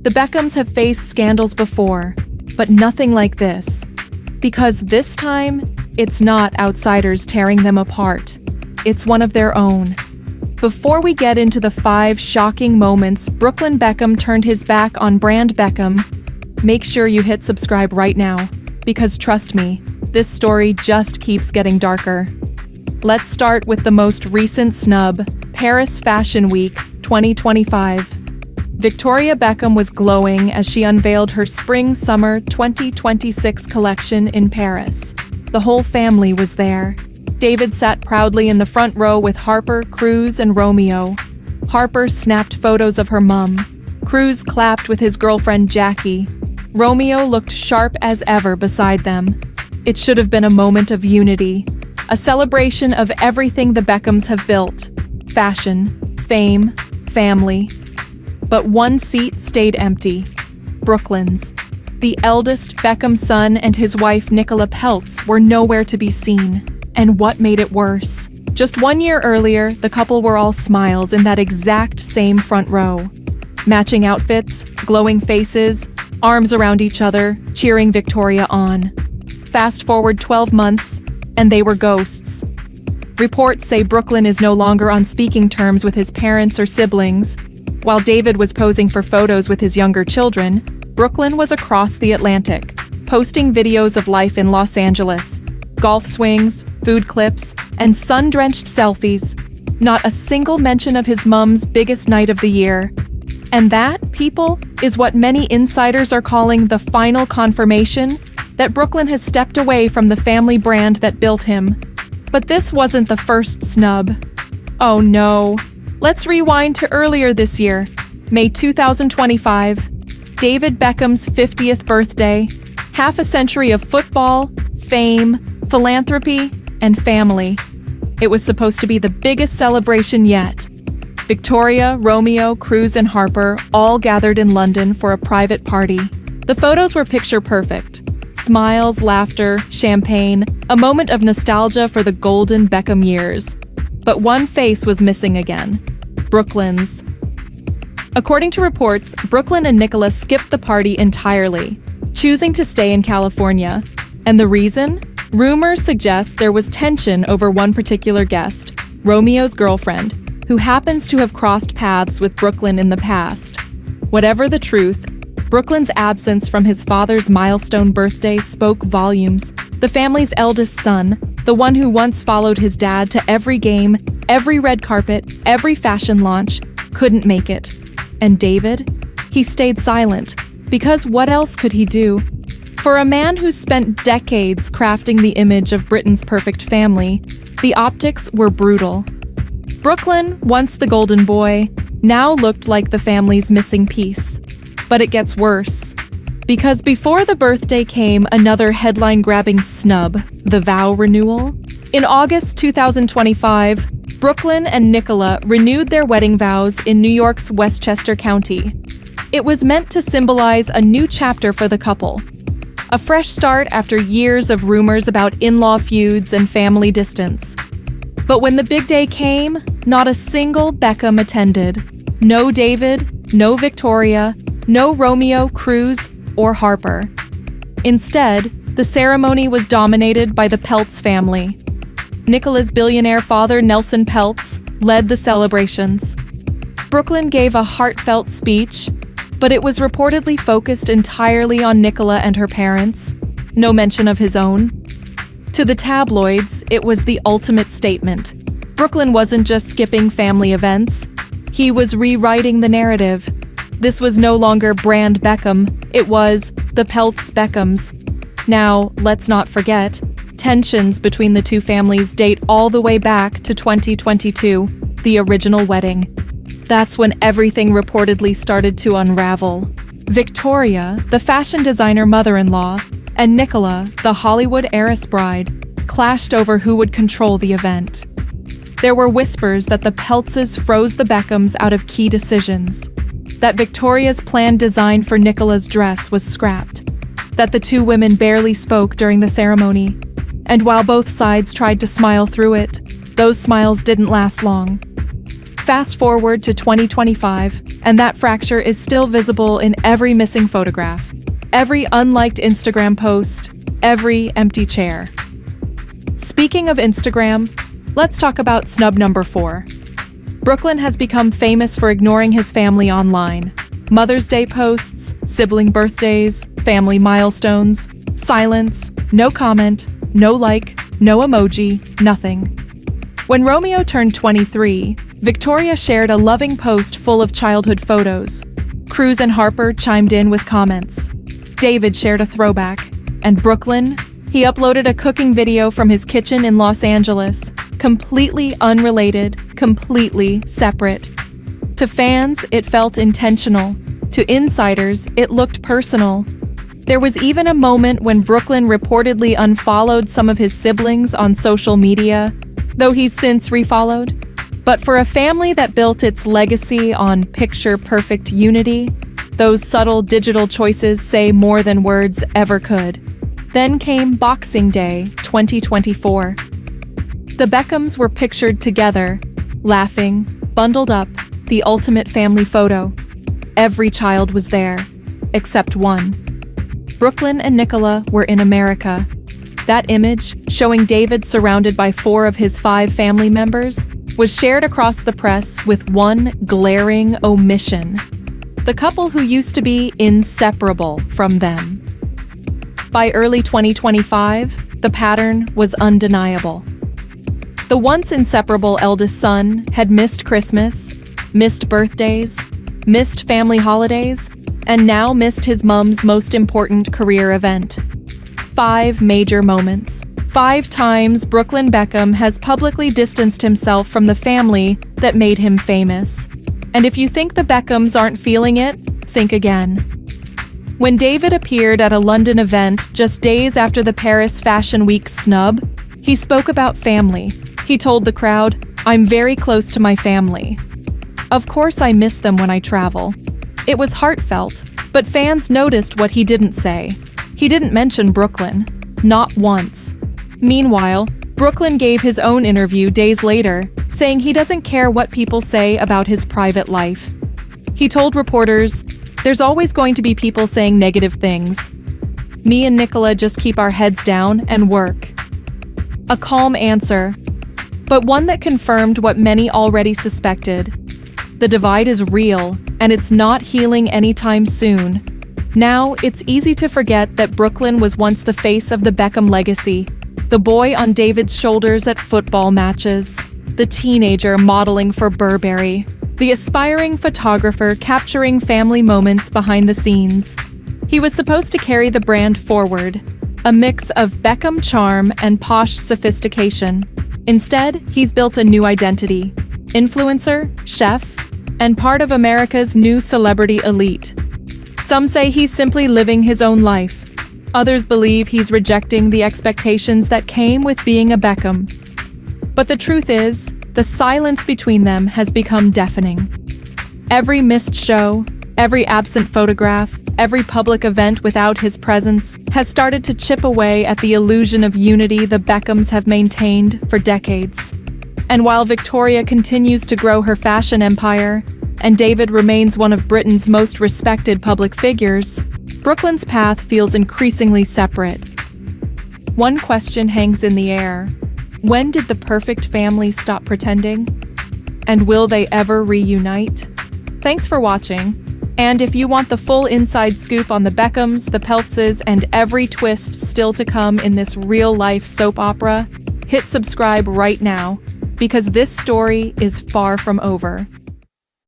The Beckhams have faced scandals before, but nothing like this. Because this time, it's not outsiders tearing them apart. It's one of their own. Before we get into the 5 shocking moments Brooklyn Beckham turned his back on Brand Beckham, make sure you hit subscribe right now, because trust me, this story just keeps getting darker. Let's start with the most recent snub, Paris Fashion Week 2025. Victoria Beckham was glowing as she unveiled her Spring-Summer 2026 collection in Paris. The whole family was there. David sat proudly in the front row with Harper, Cruz, and Romeo. Harper snapped photos of her mum. Cruz clapped with his girlfriend Jackie. Romeo looked sharp as ever beside them. It should have been a moment of unity, a celebration of everything the Beckhams have built: fashion, fame, family. But one seat stayed empty: Brooklyn's. The eldest Beckham son and his wife Nicola Peltz were nowhere to be seen. And what made it worse? Just 1 year earlier, the couple were all smiles in that exact same front row. Matching outfits, glowing faces, arms around each other, cheering Victoria on. Fast forward 12 months, and they were ghosts. Reports say Brooklyn is no longer on speaking terms with his parents or siblings. While David was posing for photos with his younger children, Brooklyn was across the Atlantic, posting videos of life in Los Angeles, golf swings, food clips, and sun-drenched selfies. Not a single mention of his mom's biggest night of the year. And that, people, is what many insiders are calling the final confirmation that Brooklyn has stepped away from the family brand that built him. But this wasn't the first snub. Oh no. Let's rewind to earlier this year, May 2025, David Beckham's 50th birthday, half a century of football, fame, philanthropy, and family. It was supposed to be the biggest celebration yet. Victoria, Romeo, Cruz, and Harper all gathered in London for a private party. The photos were picture perfect. Smiles, laughter, champagne, a moment of nostalgia for the golden Beckham years. But one face was missing again: Brooklyn's. According to reports, Brooklyn and Nicola skipped the party entirely, choosing to stay in California. And the reason? Rumors suggest there was tension over one particular guest, Romeo's girlfriend, who happens to have crossed paths with Brooklyn in the past. Whatever the truth, Brooklyn's absence from his father's milestone birthday spoke volumes. The family's eldest son, the one who once followed his dad to every game, every red carpet, every fashion launch, couldn't make it. And David? He stayed silent, because what else could he do? For a man who spent decades crafting the image of Britain's perfect family, the optics were brutal. Brooklyn, once the golden boy, now looked like the family's missing piece. But it gets worse. Because before the birthday came another headline-grabbing snub, the vow renewal. In August 2025, Brooklyn and Nicola renewed their wedding vows in New York's Westchester County. It was meant to symbolize a new chapter for the couple. A fresh start after years of rumors about in-law feuds and family distance. But when the big day came, not a single Beckham attended. No David, no Victoria, no Romeo, Cruz, or Harper. Instead, the ceremony was dominated by the Peltz family. Nicola's billionaire father, Nelson Peltz, led the celebrations. Brooklyn gave a heartfelt speech, but it was reportedly focused entirely on Nicola and her parents. No mention of his own. To the tabloids, it was the ultimate statement. Brooklyn wasn't just skipping family events. He was rewriting the narrative. This was no longer Brand Beckham, it was the Peltz Beckhams. Now, let's not forget, tensions between the two families date all the way back to 2022, the original wedding. That's when everything reportedly started to unravel. Victoria, the fashion designer mother-in-law, and Nicola, the Hollywood heiress bride, clashed over who would control the event. There were whispers that the Peltzes froze the Beckhams out of key decisions, that Victoria's planned design for Nicola's dress was scrapped, that the two women barely spoke during the ceremony, and while both sides tried to smile through it, those smiles didn't last long. Fast forward to 2025, and that fracture is still visible in every missing photograph, every unliked Instagram post, every empty chair. Speaking of Instagram, let's talk about snub number 4. Brooklyn has become famous for ignoring his family online. Mother's Day posts, sibling birthdays, family milestones, silence, no comment, no like, no emoji, nothing. When Romeo turned 23, Victoria shared a loving post full of childhood photos. Cruz and Harper chimed in with comments. David shared a throwback. And Brooklyn? He uploaded a cooking video from his kitchen in Los Angeles, completely unrelated, completely separate. To fans, it felt intentional. To insiders, it looked personal. There was even a moment when Brooklyn reportedly unfollowed some of his siblings on social media, though he's since refollowed. But for a family that built its legacy on picture-perfect unity, those subtle digital choices say more than words ever could. Then came Boxing Day 2024. The Beckhams were pictured together, laughing, bundled up, the ultimate family photo. Every child was there, except one. Brooklyn and Nicola were in America. That image, showing David surrounded by 4 of his 5 family members, was shared across the press with one glaring omission: the couple who used to be inseparable from them. By early 2025, the pattern was undeniable. The once inseparable eldest son had missed Christmas, missed birthdays, missed family holidays, and now missed his mom's most important career event. 5 major moments. 5 times Brooklyn Beckham has publicly distanced himself from the family that made him famous. And if you think the Beckhams aren't feeling it, think again. When David appeared at a London event just days after the Paris Fashion Week snub, he spoke about family. He told the crowd, "I'm very close to my family. Of course I miss them when I travel." It was heartfelt, but fans noticed what he didn't say. He didn't mention Brooklyn. Not once. Meanwhile, Brooklyn gave his own interview days later, saying he doesn't care what people say about his private life. He told reporters, "There's always going to be people saying negative things. Me and Nicola just keep our heads down and work." A calm answer, but one that confirmed what many already suspected. The divide is real, and it's not healing anytime soon. Now, it's easy to forget that Brooklyn was once the face of the Beckham legacy, the boy on David's shoulders at football matches, the teenager modeling for Burberry, the aspiring photographer capturing family moments behind the scenes. He was supposed to carry the brand forward, a mix of Beckham charm and posh sophistication. Instead, he's built a new identity: influencer, chef, and part of America's new celebrity elite. Some say he's simply living his own life. Others believe he's rejecting the expectations that came with being a Beckham. But the truth is, the silence between them has become deafening. Every missed show, every absent photograph, every public event without his presence has started to chip away at the illusion of unity the Beckhams have maintained for decades. And while Victoria continues to grow her fashion empire, and David remains one of Britain's most respected public figures, Brooklyn's path feels increasingly separate. One question hangs in the air: when did the perfect family stop pretending? And will they ever reunite? Thanks for watching. And if you want the full inside scoop on the Beckhams, the Peltzes, and every twist still to come in this real-life soap opera, hit subscribe right now, because this story is far from over.